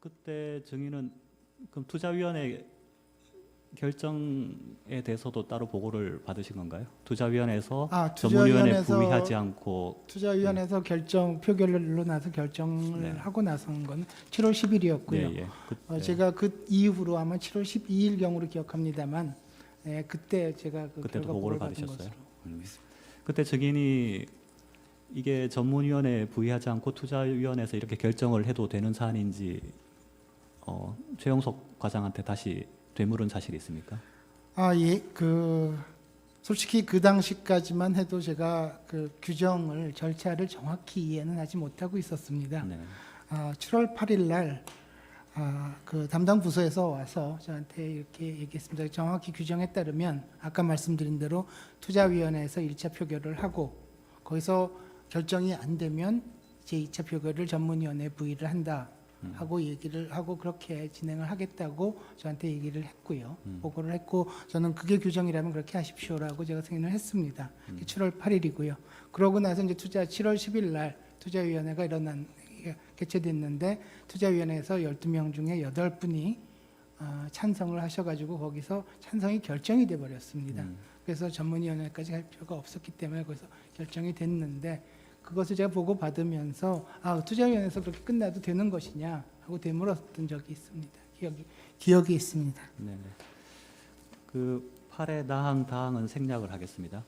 그때 증인은 그럼 투자위원회 결정에 대해서도 따로 보고를 받으신 건가요? 투자위원회에서 전문위원회 부의하지 않고 투자위원회에서 결정 표결로 나서 결정을 네. 하고 나선 건 7월 10일이었고요. 네, 예. 제가 그 이후로 아마 7월 12일 경으로 기억합니다만, 그때 제가 그 그때도 결과 보고를 받은 받으셨어요? 것으로. 그때 증인이 이게 전문위원회에 부의하지 않고 투자위원회에서 이렇게 결정을 해도 되는 사안인지 최영석 과장한테 다시 되물은 사실이 있습니까? 솔직히 그 당시까지만 해도 제가 그 규정을 절차를 정확히 이해는 하지 못하고 있었습니다. 네. 7월 8일 날 그 담당 부서에서 와서 저한테 이렇게 얘기했습니다. 정확히 규정에 따르면 아까 말씀드린 대로 투자위원회에서 1차 표결을 하고 거기서 결정이 안 되면 제 2차 표결을 전문위원회에 부의를 한다 하고 얘기를 하고 그렇게 진행을 하겠다고 저한테 얘기를 했고요. 보고를 했고 저는 그게 규정이라면 그렇게 하십시오라고 제가 승인을 했습니다. 7월 8일이고요. 그러고 나서 이제 7월 10일 날 투자위원회가 개최됐는데 투자위원회에서 12명 중에 8분이 찬성을 하셔가지고 거기서 찬성이 결정이 돼 버렸습니다. 그래서 전문위원회까지 할 필요가 없었기 때문에 거기서 결정이 됐는데 그것을 제가 보고 받으면서 투자위원회에서 그렇게 끝나도 되는 것이냐 하고 되물었던 적이 있습니다. 기억이 있습니다. 네. 그 8의 다항은 생략을 하겠습니다.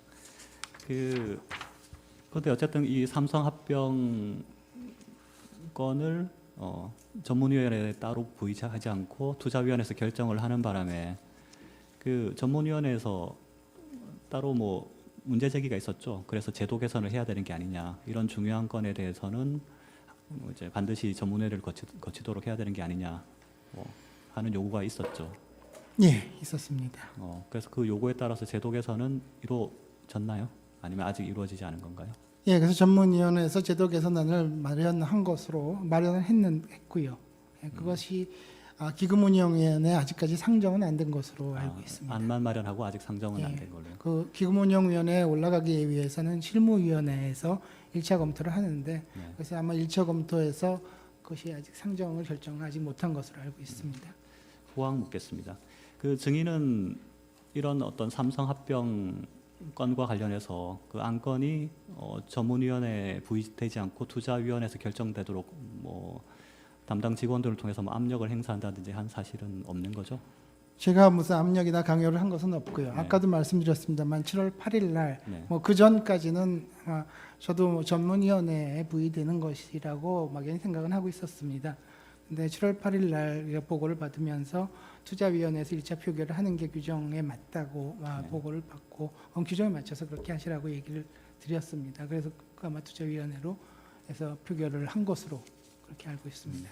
그런데 어쨌든 이 삼성 합병 건을 전문위원회에 따로 부의하지 않고 투자위원회에서 결정을 하는 바람에 그 전문위원회에서 따로 뭐 문제 제기가 있었죠. 그래서 제도 개선을 해야 되는 게 아니냐 이런 중요한 건에 대해서는 이제 반드시 전문회를 거치도록 해야 되는 게 아니냐 하는 요구가 있었죠. 예, 있었습니다. 그래서 그 요구에 따라서 제도 개선은 이루어졌나요? 아니면 아직 이루어지지 않은 건가요? 예, 그래서 전문위원회에서 제도 개선안을 마련을 했고요. 그것이 기금운용위원회 아직까지 상정은 안 된 것으로 알고 있습니다. 안만 마련하고 아직 상정은 안 된 걸로요. 그 기금운용위원회에 올라가기 위해서는 실무위원회에서 1차 검토를 하는데 그래서 아마 1차 검토에서 그것이 아직 상정을 결정하지 못한 것으로 알고 있습니다. 후황 묻겠습니다. 그 증인은 이런 어떤 삼성 합병 건과 관련해서 그 안건이 전문위원회에 부의되지 않고 투자위원회에서 결정되도록 뭐 담당 직원들을 통해서 뭐 압력을 행사한다든지 한 사실은 없는 거죠? 제가 무슨 압력이나 강요를 한 것은 없고요. 아까도 말씀드렸습니다만 7월 8일 날 그 전까지는 저도 전문위원회에 부의되는 것이라고 막연히 생각은 하고 있었습니다. 근데 7월 8일 날 보고를 받으면서 투자위원회에서 1차 표결을 하는 게 규정에 맞다고 보고를 받고 규정에 맞춰서 그렇게 하시라고 얘기를 드렸습니다. 그래서 아마 투자위원회로 해서 표결을 한 것으로 그렇게 알고 있습니다.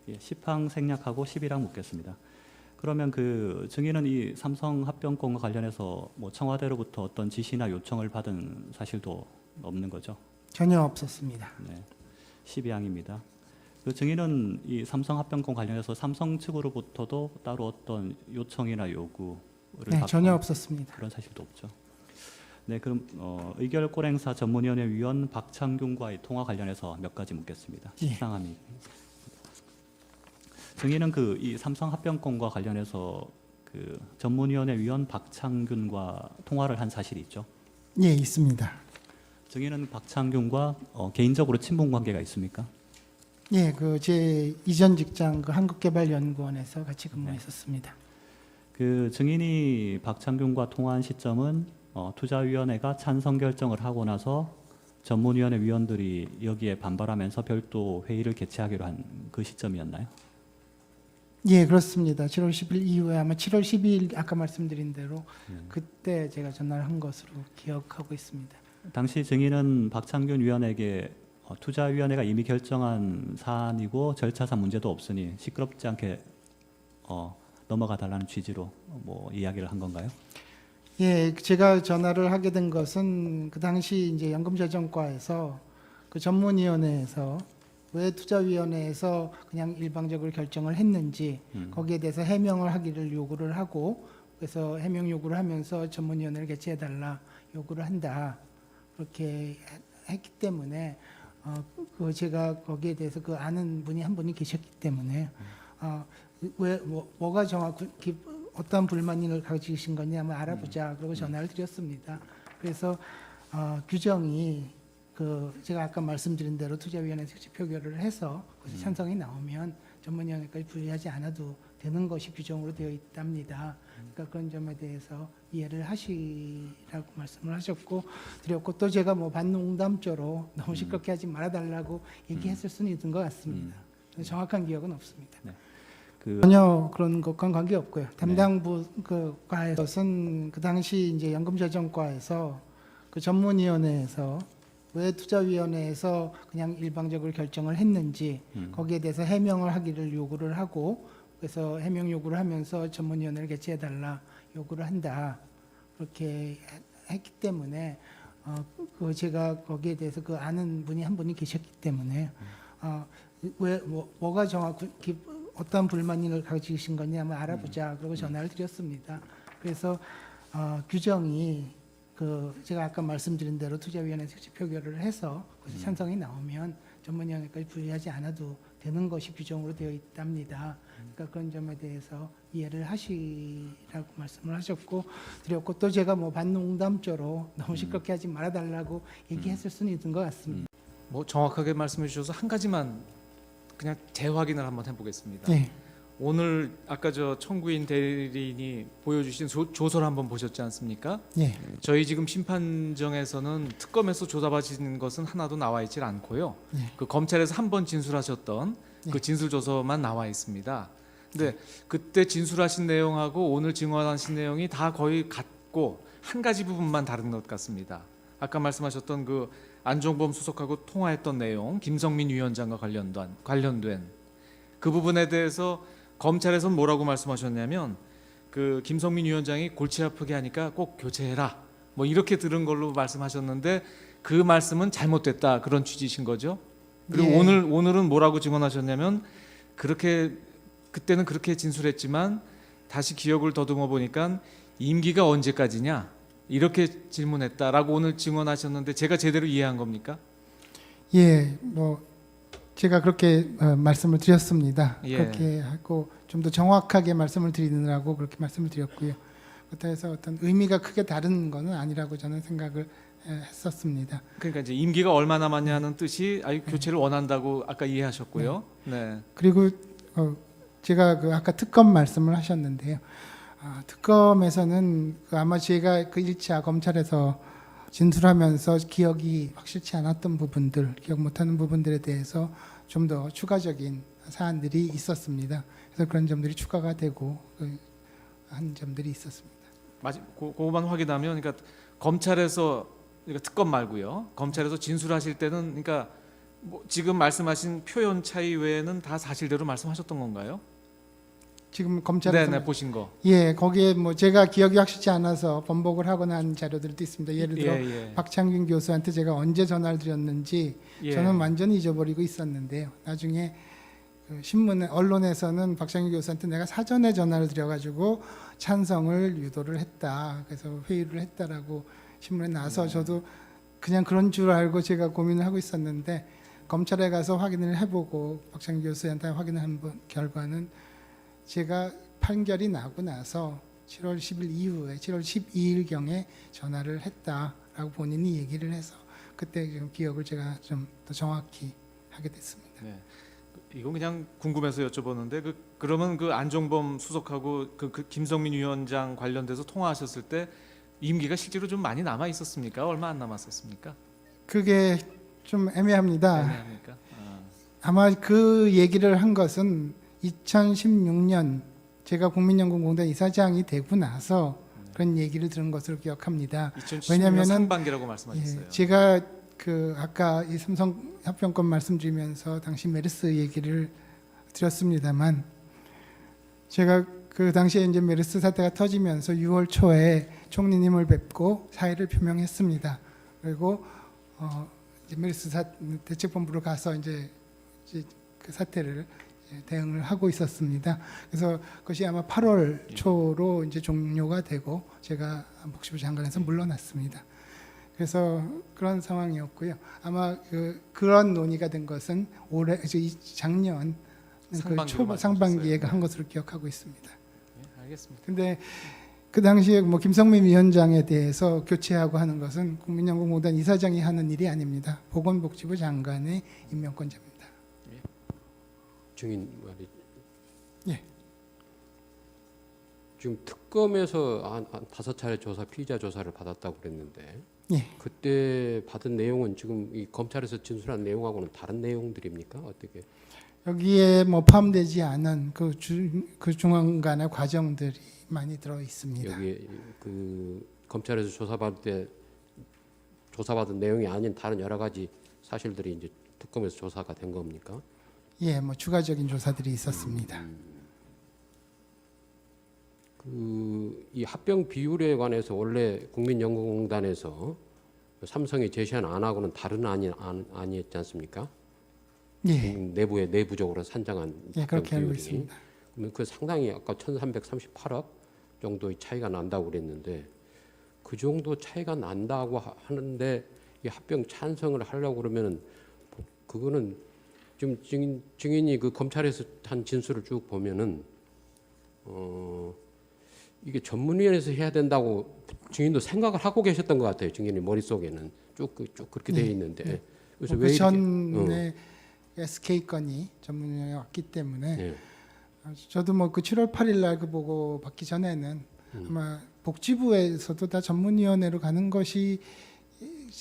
10항 생략하고 11항 묻겠습니다. 그러면 그 증인은 이 삼성 합병권과 관련해서 뭐 청와대로부터 어떤 지시나 요청을 받은 사실도 없는 거죠? 전혀 없었습니다. 네, 12항입니다. 그 증인은 이 삼성 합병권 관련해서 삼성 측으로부터도 따로 어떤 요청이나 요구를 전혀 없었습니다. 그런 사실도 없죠. 네, 그럼 의결권 행사 전문위원회 위원 박창균과의 통화 관련해서 몇 가지 묻겠습니다. 13항이 증인은 그 이 삼성 합병권과 관련해서 그 전문위원회 위원 박창균과 통화를 한 사실이 있죠? 예, 있습니다. 증인은 박창균과 개인적으로 친분 관계가 있습니까? 예, 제 이전 직장 한국개발연구원에서 같이 근무했었습니다. 그 증인이 박창균과 통화한 시점은 투자위원회가 찬성 결정을 하고 나서 전문위원회 위원들이 여기에 반발하면서 별도 회의를 개최하기로 한 그 시점이었나요? 예, 그렇습니다. 7월 10일 이후에 아마 7월 12일 아까 말씀드린 대로 그때 제가 전화를 한 것으로 기억하고 있습니다. 당시 증인은 박창균 위원에게 투자위원회가 이미 결정한 사안이고 절차상 문제도 없으니 시끄럽지 않게 넘어가 달라는 취지로 뭐 이야기를 한 건가요? 예, 제가 전화를 하게 된 것은 그 당시 이제 연금재정과에서 그 전문위원회에서 왜 투자위원회에서 그냥 일방적으로 결정을 했는지 거기에 대해서 해명을 하기를 요구를 하고 그래서 해명 요구를 하면서 전문위원회를 개최해달라 요구를 한다 그렇게 했기 때문에 제가 거기에 대해서 그 아는 분이 한 분이 계셨기 때문에 왜 뭐가 정확히 어떤 불만을 가지신 거냐 한번 알아보자. 그러고 전화를 드렸습니다. 그래서 규정이 제가 아까 말씀드린 대로 투자위원회 즉시 표결을 해서 찬성이 나오면 전문위원회까지 분리하지 않아도 되는 것이 규정으로 되어 있답니다. 그러니까 그런 점에 대해서 이해를 하시라고 말씀을 하셨고 드렸고, 또 제가 뭐 반농담조로 너무 시끄럽게 하지 말아달라고 얘기했을 수는 있는 것 같습니다. 정확한 기억은 없습니다. 네. 전혀 그런 것과는 관계 없고요. 담당부 과에서는 그 당시 이제 연금저점과에서 그 전문위원회에서 왜 투자위원회에서 그냥 일방적으로 결정을 했는지 거기에 대해서 해명을 하기를 요구를 하고, 그래서 해명 요구를 하면서 전문위원회를 개최해달라 요구를 한다 그렇게 했기 때문에 제가 거기에 대해서 아는 분이 한 분이 계셨기 때문에 왜 뭐가 정확히 어떤 불만을 가지신 거냐 한번 알아보자. 그러고 전화를 드렸습니다. 그래서 규정이 제가 아까 말씀드린 대로 투자위원회 즉시 표결을 해서 찬성이 나오면 전문위원회까지 분리하지 않아도 되는 것이 규정으로 되어 있답니다. 그러니까 그런 점에 대해서 이해를 하시라고 말씀을 하셨고 드렸고, 또 제가 뭐 반농담조로 너무 시끄럽게 하지 말아달라고 얘기했을 수는 있는 것 같습니다. 뭐 정확하게 말씀해 주셔서 한 가지만 그냥 재확인을 한번 해보겠습니다. 네. 오늘 아까 저 청구인 대리인이 보여주신 조서를 한번 보셨지 않습니까? 네. 저희 지금 심판정에서는 특검에서 조사받으신 것은 하나도 나와 있질 않고요. 네. 그 검찰에서 한 번 진술하셨던 그 진술 조서만 나와 있습니다. 근데 그때 진술하신 내용하고 오늘 증언하신 내용이 다 거의 같고 한 가지 부분만 다른 것 같습니다. 아까 말씀하셨던 그 안종범 수석하고 통화했던 내용, 김성민 위원장과 관련된 그 부분에 대해서 검찰에서는 뭐라고 말씀하셨냐면 그 김성민 위원장이 골치 아프게 하니까 꼭 교체해라 뭐 이렇게 들은 걸로 말씀하셨는데 그 말씀은 잘못됐다 그런 취지신 거죠. 그리고 예. 오늘은 뭐라고 증언하셨냐면 그때는 그렇게 진술했지만 다시 기억을 더듬어 보니까 임기가 언제까지냐 이렇게 질문했다라고 오늘 증언하셨는데 제가 제대로 이해한 겁니까? 예, 뭐 제가 그렇게 말씀을 드렸습니다. 예. 그렇게 하고 좀 더 정확하게 말씀을 드리느라고 그렇게 말씀을 드렸고요. 그렇다 해서 어떤 의미가 크게 다른 것은 아니라고 저는 생각을 했었습니다. 그러니까 이제 임기가 얼마 남았냐는 뜻이 교체를 원한다고 아까 이해하셨고요. 네. 그리고 제가 아까 특검 말씀을 하셨는데요. 특검에서는 아마 제가 1차 검찰에서 진술하면서 기억이 확실치 않았던 부분들, 기억 못하는 부분들에 대해서 좀 더 추가적인 사안들이 있었습니다. 그래서 그런 점들이 추가가 되고 한 점들이 있었습니다. 그거만 확인하면, 그러니까 검찰에서 그러니까 특검 말고요. 검찰에서 진술하실 때는 그러니까 뭐 지금 말씀하신 표현 차이 외에는 다 사실대로 말씀하셨던 건가요? 지금 검찰에서 네네 보신 거. 예, 거기에 뭐 제가 기억이 확실치 않아서 번복을 하거나 한 자료들도 있습니다. 예를 들어 예. 박창균 교수한테 제가 언제 전화를 드렸는지 예. 저는 완전히 잊어버리고 있었는데요. 나중에 신문에 언론에서는 박창균 교수한테 내가 사전에 전화를 드려가지고 찬성을 유도를 했다. 그래서 회의를 했다라고 신문에 나와서 저도 그냥 그런 줄 알고 제가 고민을 하고 있었는데 검찰에 가서 확인을 해보고 박창균 교수한테 확인을 한 결과는 제가 판결이 나고 나서 7월 10일 이후에 7월 12일경에 전화를 했다라고 본인이 얘기를 해서 그때 좀 기억을 제가 좀 더 정확히 하게 됐습니다. 네. 이건 그냥 궁금해서 여쭤보는데 그러면 그 안종범 수석하고 그 김성민 위원장 관련돼서 통화하셨을 때 임기가 실제로 좀 많이 남아 있었습니까? 얼마 안 남았었습니까? 그게 좀 애매합니다. 애매합니까? 아마 그 얘기를 한 것은 2016년 제가 국민연금공단 이사장이 되고 나서 그런 얘기를 들은 것으로 기억합니다. 2016년 왜냐면은 상반기라고 말씀하셨어요. 예, 제가 아까 이 삼성 합병권 말씀드리면서 당시 메르스 얘기를 드렸습니다만 제가 그 당시에 이제 메르스 사태가 터지면서 6월 초에 총리님을 뵙고 사의를 표명했습니다. 그리고 이제 메르스 대책본부로 가서 이제 그 사태를 대응을 하고 있었습니다. 그래서 그것이 아마 8월 초로 이제 종료가 되고 제가 복지부 장관에서 물러났습니다. 그래서 그런 상황이었고요. 아마 그런 논의가 된 것은 작년 상반기로 상반기에 말씀하셨어요. 한 것으로 기억하고 있습니다. 예, 알겠습니다. 근데 그 당시에 뭐 김성민 위원장에 대해서 교체하고 하는 것은 국민연금공단 이사장이 하는 일이 아닙니다. 보건복지부 장관의 임명권자입니다. 증인 말이. 예. 지금 특검에서 한 5차례 조사 피의자 조사를 받았다고 그랬는데 예. 그때 받은 내용은 지금 이 검찰에서 진술한 내용하고는 다른 내용들입니까? 어떻게? 여기에 뭐 포함되지 않은 그 중간의 과정들이 많이 들어 있습니다. 여기 그 검찰에서 조사받을 때 조사받은 내용이 아닌 다른 여러 가지 사실들이 이제 특검에서 조사가 된 겁니까? 예, 뭐 추가적인 조사들이 있었습니다. 이 합병 비율에 관해서 원래 국민연금공단에서 삼성이 제시한 안하고는 다른 안이었지 않습니까? 예, 내부적으로 산정한 예, 합병 그렇게 알고 비율이. 있습니다. 그러면 그 상당히 아까 1,338억 정도의 차이가 난다고 그랬는데 그 정도 차이가 난다고 하는데 이 합병 찬성을 하려고 그러면은 그거는 지금 증인이 그 검찰에서 한 진술을 쭉 보면은 이게 전문위원회에서 해야 된다고 증인도 생각을 하고 계셨던 것 같아요. 증인이 머릿속에는 쭉 그렇게 돼 있는데 그래서 왜 그 이렇게 전에 SK 건이 전문위원회에 왔기 때문에 예. 저도 뭐 그 7월 8일 날 그 보고 받기 전에는 아마 복지부에서도 다 전문위원회로 가는 것이지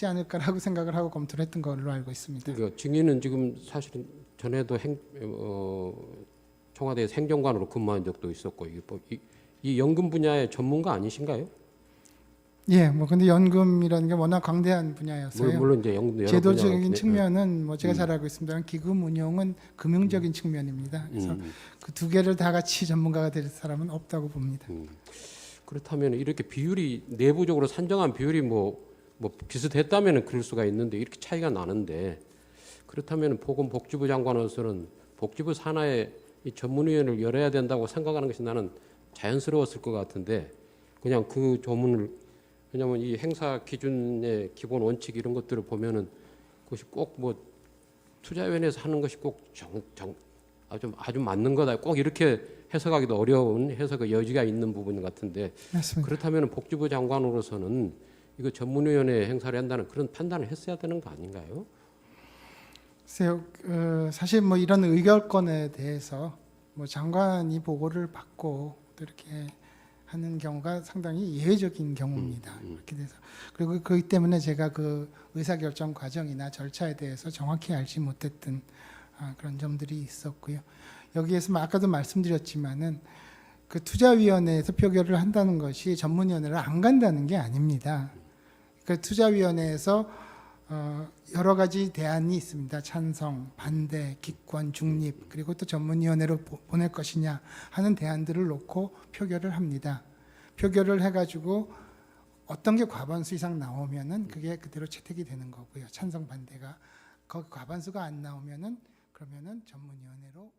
않을까라고 생각을 하고 검토를 했던 걸로 알고 있습니다. 그러니까 증인은 지금 사실은 전에도 청와대에서 행정관으로 근무한 적도 있었고 이 연금 분야의 전문가 아니신가요? 예, 뭐 근데 연금이라는 게 워낙 광대한 분야였어요. 물론 이제 연금도 여러 제도적인 분야가 측면은 뭐 제가 잘 알고 있습니다. 기금 운용은 금융적인 측면입니다. 그래서 음. 그 두 개를 다 같이 전문가가 될 사람은 없다고 봅니다. 그렇다면 이렇게 비율이 내부적으로 산정한 비율이 뭐 비슷했다면 그럴 수가 있는데 이렇게 차이가 나는데 그렇다면 보건복지부 장관으로서는 복지부 산하에 이 전문위원회를 열어야 된다고 생각하는 것이 나는 자연스러웠을 것 같은데 그냥 그 조문을 왜냐하면 이 행사 기준의 기본 원칙 이런 것들을 보면은 그것이 꼭 뭐 투자위원회에서 하는 것이 꼭 아주 맞는 거다 꼭 이렇게 해석하기도 어려운 해석의 여지가 있는 부분 같은데 맞습니다. 그렇다면 복지부 장관으로서는 이거 전문위원회 행사를 한다는 그런 판단을 했어야 되는 거 아닌가요? 글쎄요, 사실 뭐 이런 의결권에 대해서 뭐 장관이 보고를 받고 또 이렇게 하는 경우가 상당히 예외적인 경우입니다. 그렇게 돼서 그리고 그렇기 때문에 제가 그 의사결정 과정이나 절차에 대해서 정확히 알지 못했던 그런 점들이 있었고요. 여기에서 아까도 말씀드렸지만은 그 투자위원회에서 표결을 한다는 것이 전문위원회를 안 간다는 게 아닙니다. 그 투자위원회에서 여러 가지 대안이 있습니다. 찬성, 반대, 기권, 중립 그리고 또 전문위원회로 보낼 것이냐 하는 대안들을 놓고 표결을 합니다. 표결을 해가지고 어떤 게 과반수 이상 나오면은 그게 그대로 채택이 되는 거고요. 찬성, 반대가 거기 과반수가 안 나오면은 그러면은 전문위원회로